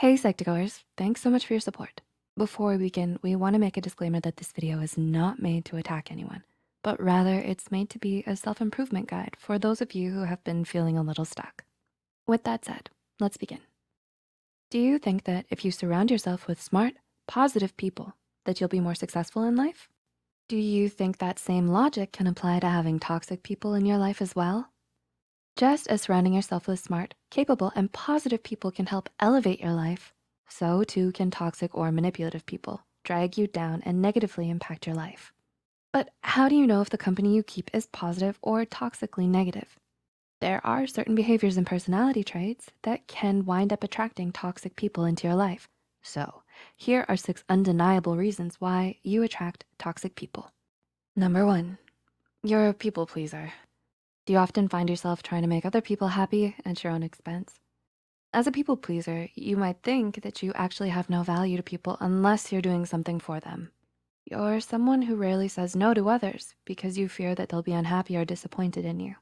Hey Psych2Goers, thanks so much for your support. Before we begin, we wanna make a disclaimer that this video is not made to attack anyone, but rather it's made to be a self-improvement guide for those of you who have been feeling a little stuck. With that said, let's begin. Do you think that if you surround yourself with smart, positive people, that you'll be more successful in life? Do you think that same logic can apply to having toxic people in your life as well? Just as surrounding yourself with smart, capable, and positive people can help elevate your life, so too can toxic or manipulative people drag you down and negatively impact your life. But how do you know if the company you keep is positive or toxically negative? There are certain behaviors and personality traits that can wind up attracting toxic people into your life. So here are 6 undeniable reasons why you attract toxic people. Number 1, you're a people pleaser. Do you often find yourself trying to make other people happy at your own expense? As a people pleaser, you might think that you actually have no value to people unless you're doing something for them. You're someone who rarely says no to others because you fear that they'll be unhappy or disappointed in you.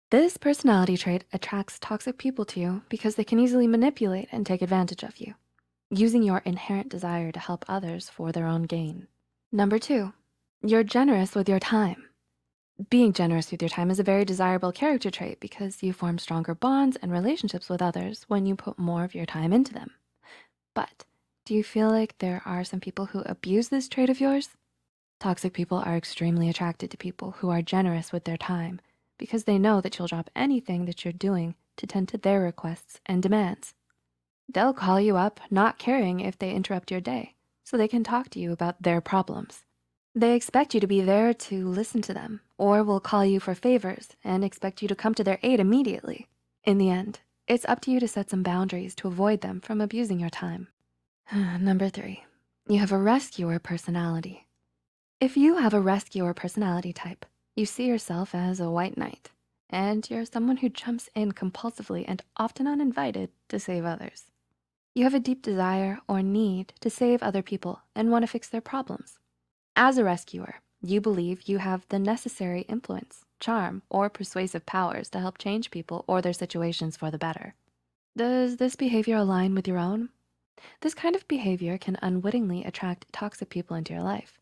This personality trait attracts toxic people to you because they can easily manipulate and take advantage of you, using your inherent desire to help others for their own gain. Number 2, you're generous with your time. Being generous with your time is a very desirable character trait because you form stronger bonds and relationships with others when you put more of your time into them. But do you feel like there are some people who abuse this trait of yours? Toxic people are extremely attracted to people who are generous with their time because they know that you'll drop anything that you're doing to tend to their requests and demands. They'll call you up not caring if they interrupt your day so they can talk to you about their problems. They expect you to be there to listen to them, or will call you for favors and expect you to come to their aid immediately. In the end, it's up to you to set some boundaries to avoid them from abusing your time. Number 3, you have a rescuer personality. If you have a rescuer personality type, you see yourself as a white knight, and you're someone who jumps in compulsively and often uninvited to save others. You have a deep desire or need to save other people and want to fix their problems. As a rescuer, you believe you have the necessary influence, charm, or persuasive powers to help change people or their situations for the better. Does this behavior align with your own? This kind of behavior can unwittingly attract toxic people into your life.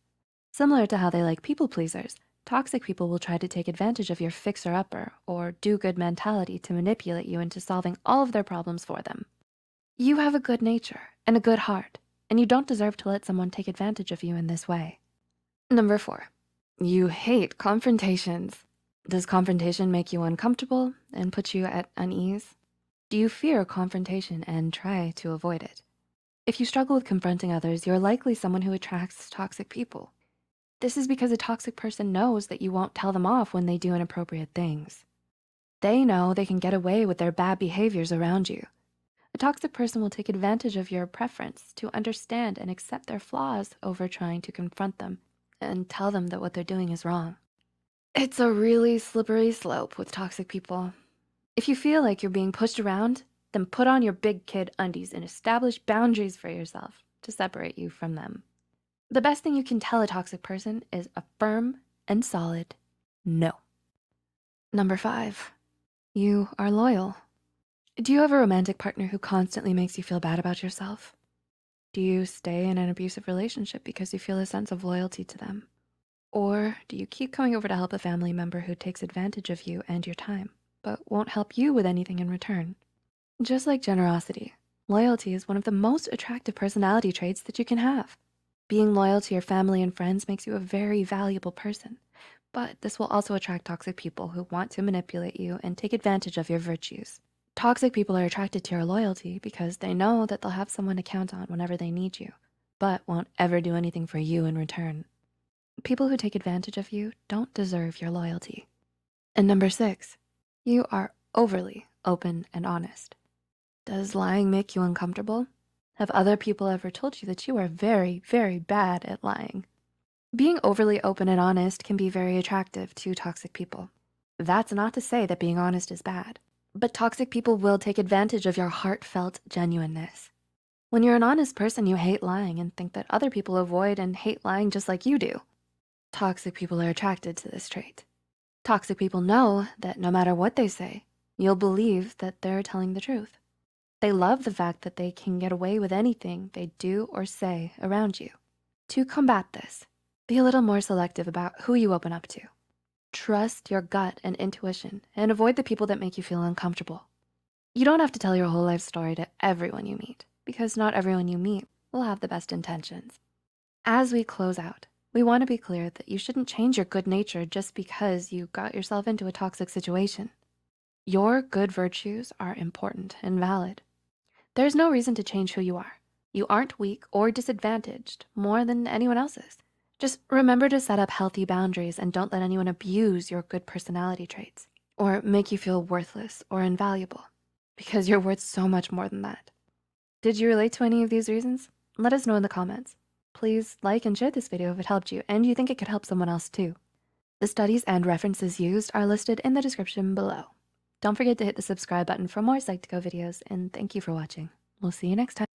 Similar to how they like people pleasers, toxic people will try to take advantage of your fixer-upper or do-good mentality to manipulate you into solving all of their problems for them. You have a good nature and a good heart, and you don't deserve to let someone take advantage of you in this way. Number 4, you hate confrontations. Does confrontation make you uncomfortable and put you at unease? Do you fear confrontation and try to avoid it? If you struggle with confronting others, you're likely someone who attracts toxic people. This is because a toxic person knows that you won't tell them off when they do inappropriate things. They know they can get away with their bad behaviors around you. A toxic person will take advantage of your preference to understand and accept their flaws over trying to confront them and tell them that what they're doing is wrong. It's a really slippery slope with toxic people. If you feel like you're being pushed around, then put on your big kid undies and establish boundaries for yourself to separate you from them. The best thing you can tell a toxic person is a firm and solid no. Number 5, you are loyal. Do you have a romantic partner who constantly makes you feel bad about yourself? Do you stay in an abusive relationship because you feel a sense of loyalty to them? Or do you keep coming over to help a family member who takes advantage of you and your time, but won't help you with anything in return? Just like generosity, loyalty is one of the most attractive personality traits that you can have. Being loyal to your family and friends makes you a very valuable person, but this will also attract toxic people who want to manipulate you and take advantage of your virtues. Toxic people are attracted to your loyalty because they know that they'll have someone to count on whenever they need you, but won't ever do anything for you in return. People who take advantage of you don't deserve your loyalty. And number 6, you are overly open and honest. Does lying make you uncomfortable? Have other people ever told you that you are very, very bad at lying? Being overly open and honest can be very attractive to toxic people. That's not to say that being honest is bad, but toxic people will take advantage of your heartfelt genuineness. When you're an honest person, you hate lying and think that other people avoid and hate lying just like you do. Toxic people are attracted to this trait. Toxic people know that no matter what they say, you'll believe that they're telling the truth. They love the fact that they can get away with anything they do or say around you. To combat this, be a little more selective about who you open up to. Trust your gut and intuition and avoid the people that make you feel uncomfortable. You don't have to tell your whole life story to everyone you meet because not everyone you meet will have the best intentions. As we close out, we wanna be clear that you shouldn't change your good nature just because you got yourself into a toxic situation. Your good virtues are important and valid. There's no reason to change who you are. You aren't weak or disadvantaged more than anyone else is. Just remember to set up healthy boundaries and don't let anyone abuse your good personality traits or make you feel worthless or invaluable because you're worth so much more than that. Did you relate to any of these reasons? Let us know in the comments. Please like and share this video if it helped you and you think it could help someone else too. The studies and references used are listed in the description below. Don't forget to hit the subscribe button for more Psych2Go videos, and thank you for watching. We'll see you next time.